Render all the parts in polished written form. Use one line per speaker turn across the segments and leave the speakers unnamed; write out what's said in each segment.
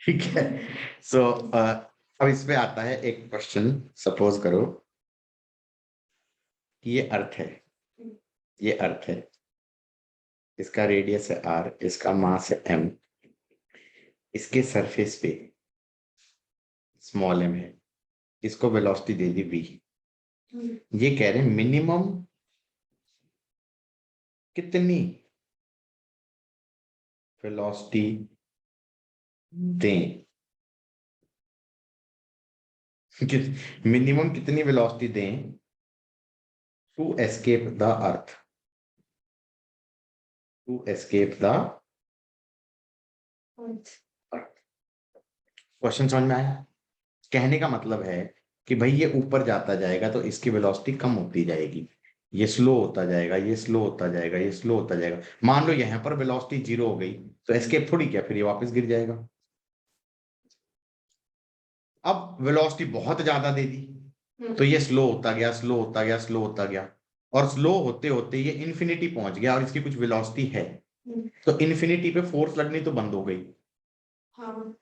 ठीक है। सो अब इसमें आता है एक क्वेश्चन। सपोज करो कि ये अर्थ है, ये अर्थ है, इसका रेडियस है r, इसका मास है m, इसके सरफेस पे स्मॉल m है, इसको वेलोसिटी दे दी v। ये कह रहे हैं मिनिमम कितनी वेलोसिटी दें, मिनिमम कितनी वेलोसिटी दें to escape the earth, to escape the question समझ में आया? कहने का मतलब है कि भाई ये ऊपर जाता जाएगा तो इसकी वेलोसिटी कम होती जाएगी, ये स्लो होता जाएगा, ये स्लो होता जाएगा, ये स्लो होता जाएगा। मान लो यहाँ पर वेलोसिटी 0 हो गई तो एस्केप थोड़ी क्या, फिर ये वापस गिर जाएगा। अब वेलोसिटी बहुत ज्यादा दे दी तो ये स्लो होता गया, स्लो होता गया, स्लो होता गया, और स्लो होते होते ये इन्फिनिटी पहुंच गया और इसकी कुछ वेलोसिटी है, तो इन्फिनिटी पे फोर्स लगनी तो बंद हो गई।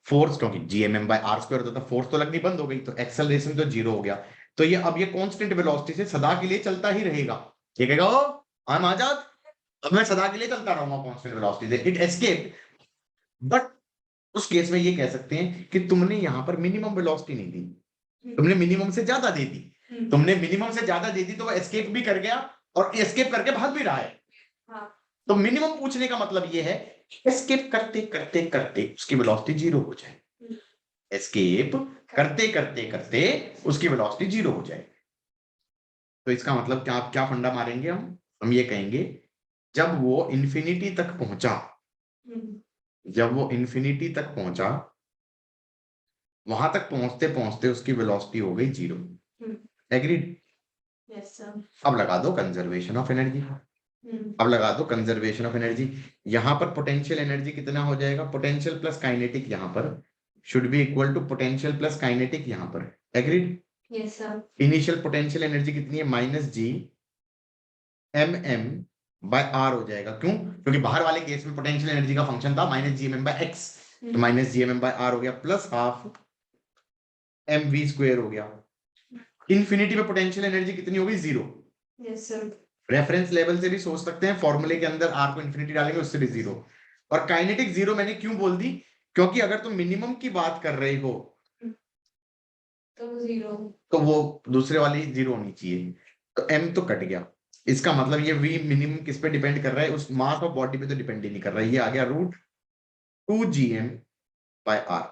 फोर्स क्योंकि gm/r² होता था, फोर्स तो लगनी बंद हो गई, तो एक्सेलरेशन तो 0 हो गया। तो ये अब ये कांस्टेंट वेलोसिटी से सदा के लिए चलता ही रहेगा। ये कहेगा ओ आई एम आजाद, अब मैं सदा के लिए चलता रहूंगा कांस्टेंट वेलोसिटी से, इट एस्केप। बट उस केस में ये कह सकते हैं कि तुमने यहां पर मिनिमम वेलोसिटी नहीं दी, तुमने मिनिमम से ज्यादा दे दी, तुमने मिनिमम से ज्यादा दे दी तो वो एस्केप भी कर गया और एस्केप करके भाग भी रहा है। तो मिनिमम पूछने का मतलब ये है एस्केप करते करते करते उसकी वेलोसिटी 0 हो जाए, एस्केप करते करते करते उसकी वेलोसिटी 0 हो जाए। तो इसका मतलब क्या, क्या फंडा मारेंगे हम ये कहेंगे जब वो इंफिनिटी तक पहुंचा, जब वो इंफिनिटी तक पहुंचा, वहां तक पहुंचते पहुंचते उसकी वेलोसिटी हो गई 0। एग्रीड?
Yes sir.
अब लगा दो कंजर्वेशन ऑफ एनर्जी, अब लगा दो कंजर्वेशन ऑफ एनर्जी। यहां पर पोटेंशियल एनर्जी कितना हो जाएगा, पोटेंशियल प्लस काइनेटिक यहां पर should be equal to potential plus kinetic यहां पर। Agreed?
Yes sir.
Initial potential energy कितनी है, -g(m)m/r हो जाएगा। क्यों? क्योंकि बाहर वाले केस में पोटेंशियल एनर्जी का फंक्शन था -gmm/x, तो -gmm/r हो गया प्लस हाफ mv² हो गया। इन्फिनिटी में पोटेंशियल एनर्जी कितनी होगी, 0।
Yes sir.
रेफरेंस लेवल से भी सोच सकते हैं, फॉर्मूले के अंदर r को इन्फिनिटी डालेंगे उससे भी 0। और काइनेटिक 0 मैंने क्यों बोल दी, क्योंकि अगर तुम मिनिमम की बात कर रहे हो
तो 0,
तो वो दूसरे वाली 0 होनी चाहिए, तो m तो कट गया। इसका मतलब ये v मिनिमम किस पे डिपेंड कर रहा है, उस मास ऑफ बॉडी पे तो डिपेंड ही नहीं कर रहा है। ये आ गया √2gm/r,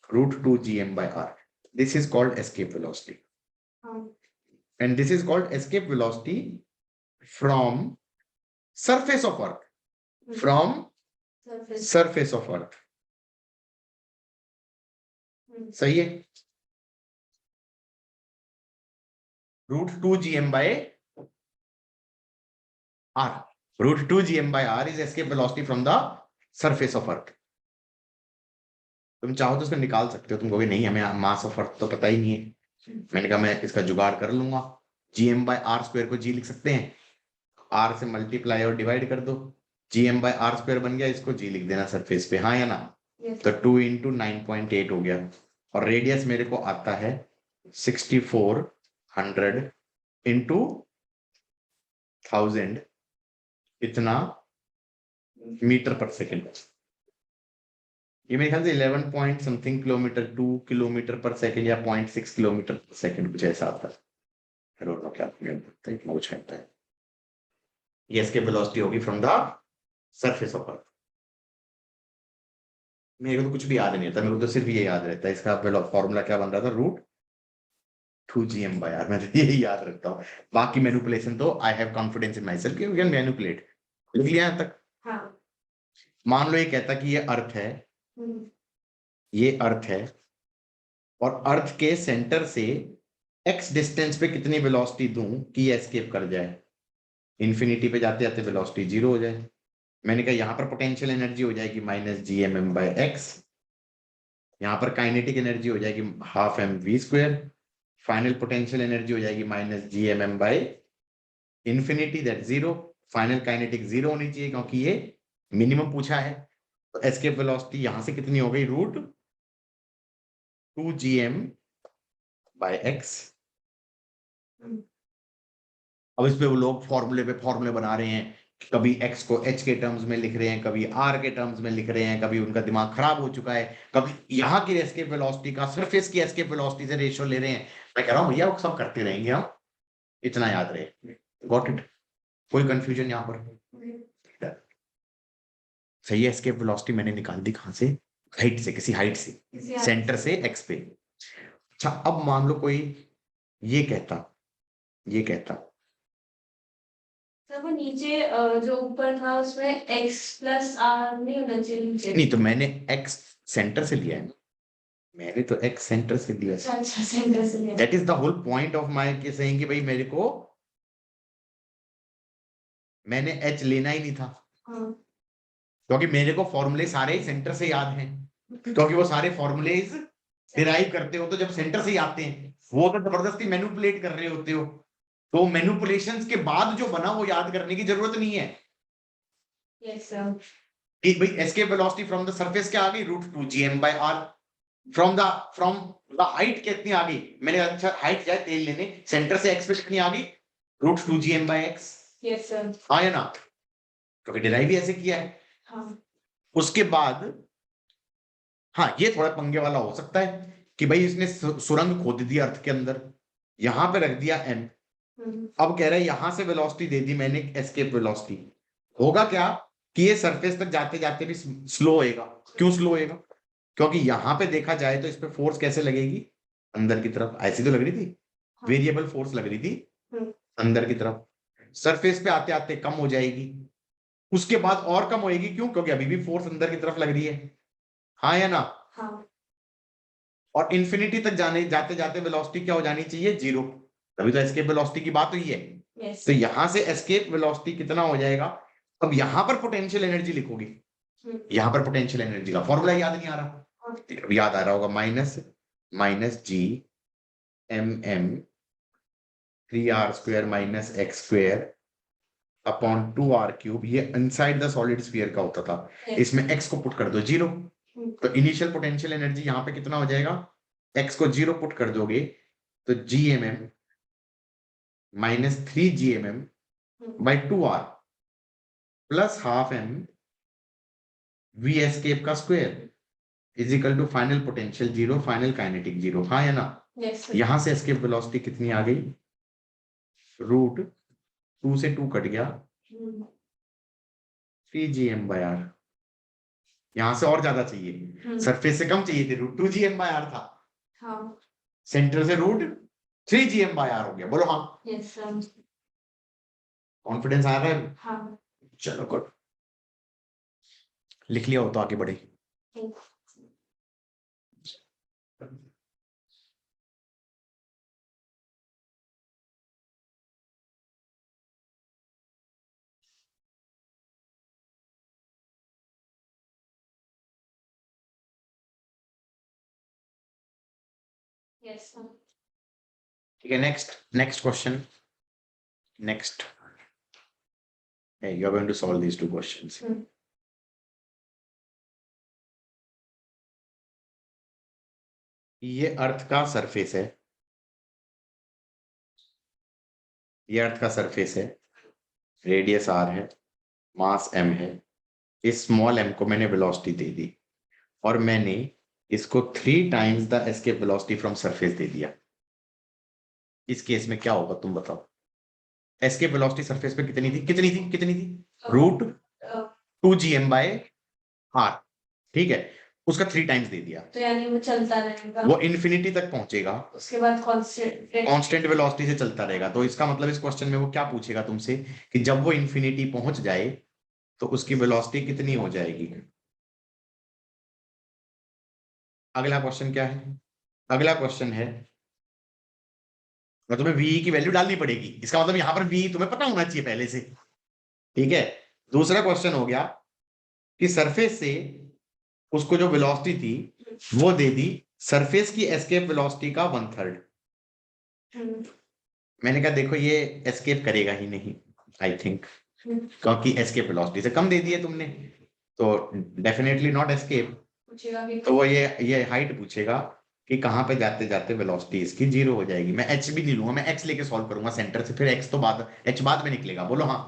√2gm/r। This is called escape velocity, and this is called escape velocity from surface of earth, from surface of earth। सही है? √2gm/r, √2gm/r is escape velocity from the surface of earth। तुम चाहो तो इसको निकाल सकते हो, तुम कहोगे नहीं हमें मास ऑफ अर्थ तो पता ही नहीं है। मैंने कहा मैं इसका जुगाड़ कर लूंगा, gm/r² को g लिख सकते हैं, r से मल्टीप्लाई और डिवाइड कर दो, gm/r² बन गया, इसको g लिख देना सरफेस पे, हाँ या ना? तो 2 × 9.8 हो गया, और रेडियस मेरे को आता है 6400 इंटू 1000, इतना मीटर पर सेकेंड। ये मेरे ख्याल से 11 पॉइंट समथिंग किलोमीटर, 2 किलोमीटर पर सेकेंड या 0.6 किलोमीटर पर सेकेंड कुछ ऐसा आता है। I don't know क्या इतना कुछ आता है। ये इसके वेलोसिटी होगी from the surface of earth. मेरे को तो कुछ भी याद नहीं रहता, मेरे को तो सिर्फ ये याद रहता है, इसका फॉर्मूला क्या बन रहा था, √2gm/r, मैं तो यही याद रखता हूँ। बाकी मैनिपुलेशन तो I have confidence in my self कि वी कैन मैनिपुलेट। लिख लिया यहाँ तक?
हाँ।
मान लो ये कहता कि ये अर्थ है, ये अर्थ है, और अर्थ के सेंटर से x डिस्टेंस पे कितनी वेलोसिटी दूं कि ये एस्केप कर जाए, इन्फिनिटी पे जाते जाते वेलोसिटी 0 हो जाए। मैंने कहा यहाँ पर पोटेंशियल एनर्जी हो जाएगी -gmm/x, यहाँ पर काइनेटिक एनर्जी हो जाएगी half mv², final potential energy हो जाएगी -gmm/∞ दैट 0। फाइनल काइनेटिक 0 होनी चाहिए क्योंकि ये मिनिमम पूछा है, तो एस्केप वेलोसिटी यहां से कितनी हो गई, रूट 2gm बाय x। अब इस पे वो लोग फॉर्मूले बना रहे हैं, कभी x को h के टर्म्स में लिख रहे हैं, कभी r के टर्म्स में लिख रहे हैं, कभी उनका दिमाग खराब हो चुका है, कभी यहाँ की एस्केप वेलोसिटी का सरफेस की एस्केप वेलोसिटी से रेशियो ले रहे हैं। मैं कह रहा हूँ भैया वो सब करते रहेंगे हम, इतना याद रहे। Got it? कोई कंफ्यूजन यहाँ पर? सही है। एस्केप वेलोसिटी मैंने निकाल दी कहां से, हाइट से, किसी हाइट से, सेंटर से x पे। अच्छा अब मान लो कोई ये कहता
वो नीचे जो ऊपर था उसमें x प्लस r नहीं होना चाहिए नीचे?
नहीं, तो मैंने x सेंटर से लिया है ना, मैंने तो x सेंटर से लिया है।
अच्छा सेंटर से लिया।
That is the whole point of my के सेइंग कि भाई मेरे को, मैंने h लेना ही नहीं था,
हाँ।
क्योंकि मेरे को फॉर्मूले सारे ही सेंटर से याद हैं, क्योंकि वो सारे फॉर्मूलेज डिराइव करते हो तो जब सेंटर से ही आते हैं, वो तो जबरदस्ती मैनिपुलेट कर रहे होते हो, तो मैनिपुलेशंस के बाद जो बना वो याद करने की जरूरत नहीं है।
Yes sir.
कि भाई escape velocity from the surface क्या आ गई, root 2gm by r। From the height कितनी आ गई, मैंने अच्छा हाइट जाए तेल लेने, सेंटर से x पे कितनी आ गई, root 2gm by x।
Yes sir.
आया ना, क्योंकि डिराइव भी ऐसे किया है।
हाँ।
उसके बाद हाँ ये थोड़ा पंगे वाला हो सकता है कि भाई इसने सुरंग खोद दी अर्थ के अंदर, यहां पे रख दिया m, अब कह रहा है यहां से वेलोसिटी दे दी मैंने एस्केप वेलोसिटी, होगा क्या कि ये सरफेस तक जाते जाते भी स्लो होएगा। क्यों स्लो होएगा, क्योंकि यहां पे देखा जाए तो इस पे फोर्स कैसे लगेगी, अंदर की तरफ, ऐसी तो लग रही थी, वेरिएबल फोर्स लग रही थी अंदर की तरफ, सरफेस पे आते आते कम हो जाएगी, उसके बाद और कम होएगी, क्यों, क्योंकि अभी भी फोर्स अंदर की तरफ लग रही है, हाँ या ना।
हाँ।
और इन्फिनिटी तक जाते जाते वेलोसिटी क्या हो जानी चाहिए, जीरो, तभी तो एस्केप वेलोसिटी की बात हुई है।
यस।
तो यहां से एस्केप वेलोसिटी कितना हो जाएगा, अब यहां पर पोटेंशियल एनर्जी लिखोगे, यहां पर पोटेंशियल एनर्जी का फॉर्मूला याद नहीं आ रहा, अब याद आ रहा होगा, -g (3r² - x²) upon 2r³। ये इनसाइड द सॉलिड स्फीयर का होता था, इसमें x को पुट कर दो जीरो, तो इनिशियल पोटेंशियल एनर्जी यहाँ पे कितना हो जाएगा, x को जीरो पुट कर दोगे तो gmm -3gmm by 2r plus half m v escape का square is equal to final potential zero, final kinetic zero, हाँ या ना। यहां से एस्केप वेलोसिटी कितनी आ गई, रूट 2 से 2 कट गया, 3gm/r। यहां से और ज्यादा चाहिए, सरफेस से कम चाहिए थे, रूट 2gm/r था,
हाँ।
सेंटर से रूट 3gm/r हो गया, बोलो हाँ।
Yes sir.
कॉन्फिडेंस आ रहा है?
हाँ।
चलो गुड, लिख लिया हो तो आगे बढ़े।
Yes sir.
ठीक है, next question, next, you are going to solve these two questions. ये अर्थ का सरफेस है, ये अर्थ का सरफेस है, रेडियस r है, मास m है, इस स्मॉल m को मैंने वेलोसिटी दे दी और मैंने इसको 3 times the escape velocity from surface दे दिया। इस केस में क्या होगा तुम बताओ, एस्केप वेलोसिटी सरफेस पे कितनी थी रूट 2gm/r, ठीक है, उसका 3 टाइम्स दे दिया,
तो यानी वो चलता रहेगा,
वो इन्फिनिटी तक पहुंचेगा,
उसके बाद कांस्टेंट
वेलोसिटी से चलता रहेगा। तो इसका मतलब इस क्वेश्चन में वो क्या पूछेगा तुमसे कि जब वो इन्फिनिटी पहुंच जाए तो उसकी वेलोसिटी कितनी हो जाएगी। अगला क्वेश्चन क्या है, अगला क्वेश्चन है, तो तुम्हें v की वैल्यू डालनी पड़ेगी, इसका मतलब यहां पर v तुम्हें पता होना चाहिए पहले से, ठीक है। दूसरा क्वेश्चन हो गया कि सरफेस से उसको जो वेलोसिटी थी वो दे दी सरफेस की एस्केप वेलोसिटी का 1/3। मैंने कहा देखो ये एस्केप करेगा ही नहीं आई थिंक, क्योंकि एस्केप वेलोसिटी से कम दे दिए तुमने, तो डेफिनेटली नॉट एस्केप,
पूछेगा कि
तो वो ये हाइट पूछेगा कि कहाँ पे जाते जाते वेलोसिटी इसकी 0 हो जाएगी। मैं h भी नहीं लूंगा, मैं x लेके सॉल्व करूंगा सेंटर से, फिर x तो बाद h बाद में निकलेगा। बोलो हाँ।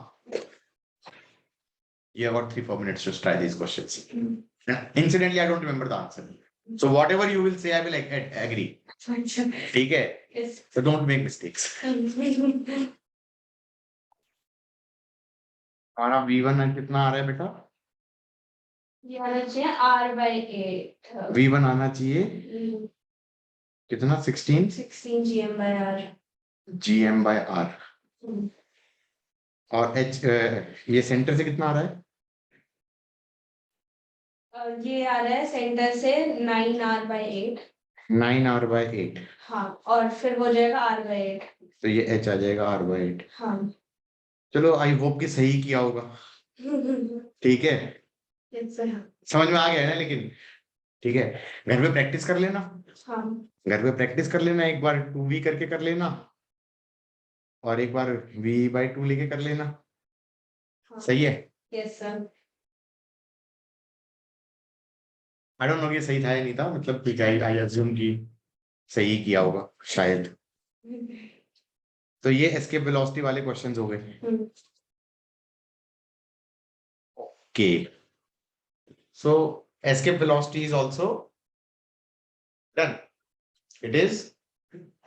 You have got 3-4 minutes to try these questions. Incidentally, I don't remember the answer. So whatever you will say, I will agree. ठीक है?
Yes.
So don't make mistakes. हमारा V1 कितना आ रहा है बेटा?
ये आना चाहिए R/8.
V1 आना चाहिए कितना? 16
16
GM/R। और h ये सेंटर से कितना आ रहा है?
ये आ रहा है सेंटर से 9R/8.
9R/8।
हाँ, और फिर हो जाएगा R/8.
तो ये h आ जाएगा R/8।
हाँ.
चलो आई होप कि सही किया होगा। ठीक है,
Yes, sir.
समझ में आ गया है ना? लेकिन ठीक है, घर में प्रैक्टिस कर लेना।
हाँ.
घर में प्रैक्टिस कर लेना, एक बार 2v करके कर लेना और एक बार v/2 लेके कर लेना।
हाँ.
सही है?
Yes, sir.
I don't know ये सही था या नहीं था, मतलब ठीक है, आई अज्यूम कि सही किया होगा शायद। तो ये एस्केप वेलोसिटी वाले क्वेश्चंस हो गए। Okay, so escape velocity is also done, it is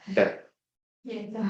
done.
Yes, sir.